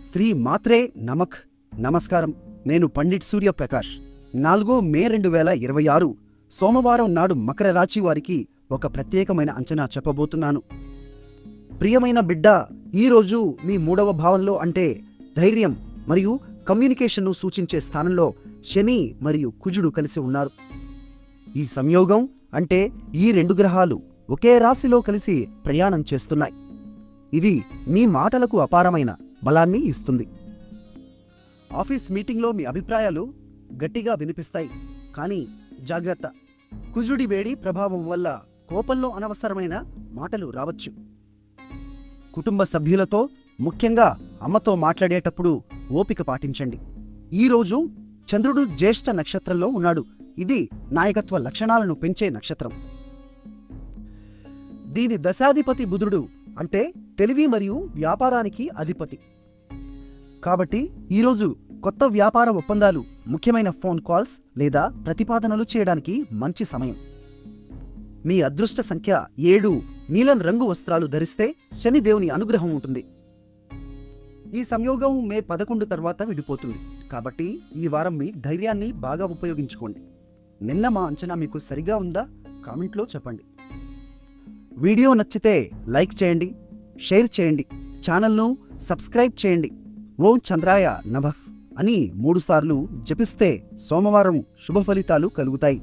స్త్రీ మాత్రే నమక్. నమస్కారం. నేను పండిట్ సూర్యప్రకాష్. 4 మే 2026 సోమవారం నాడు మకర రాశి వారికి ఒక ప్రత్యేకమైన అంచనా చెప్పబోతున్నాను. ప్రియమైన బిడ్డ, ఈరోజు మీ 3వ భావంలో అంటే ధైర్యం మరియు కమ్యూనికేషన్ను సూచించే స్థానంలో శని మరియు కుజుడు కలిసి ఉన్నారు. ఈ సంయోగం అంటే ఈ 2 గ్రహాలు ఒకే రాశిలో కలిసి ప్రయాణం చేస్తున్నాయి. ఇది మీ మాటలకు అపారమైన బలాన్ని ఇస్తుంది. ఆఫీస్ మీటింగ్లో మీ అభిప్రాయాలు గట్టిగా వినిపిస్తాయి. కానీ జాగ్రత్త, కుజుడి వేడి ప్రభావం వల్ల కోపంలో అనవసరమైన మాటలు రావచ్చు. కుటుంబ సభ్యులతో, ముఖ్యంగా అమ్మతో మాట్లాడేటప్పుడు ఓపిక పాటించండి. ఈరోజు చంద్రుడు జ్యేష్ఠ నక్షత్రంలో ఉన్నాడు. ఇది నాయకత్వ లక్షణాలను పెంచే నక్షత్రం. దీని దశాధిపతి బుధుడు అంటే తెలివి మరియు వ్యాపారానికి అధిపతి. కాబట్టి ఈరోజు కొత్త వ్యాపార ఒప్పందాలు, ముఖ్యమైన ఫోన్ కాల్స్ లేదా ప్రతిపాదనలు చేయడానికి మంచి సమయం. మీ అదృష్ట సంఖ్య 7. నీలం రంగు వస్త్రాలు ధరిస్తే శనిదేవుని అనుగ్రహం ఉంటుంది. ఈ సంయోగం మే 11 తర్వాత విడిపోతుంది. కాబట్టి ఈ వారం మీ ధైర్యాన్ని బాగా ఉపయోగించుకోండి. నిన్న మా అంచనా మీకు సరిగా ఉందా? కామెంట్లో చెప్పండి. వీడియో నచ్చితే లైక్ చేయండి, షేర్ చేయండి, ఛానల్ను సబ్స్క్రైబ్ చేయండి. ఓం చంద్రాయ నమః అని 3 సార్లు జపిస్తే సోమవారం శుభ ఫలితాలు కలుగుతాయి.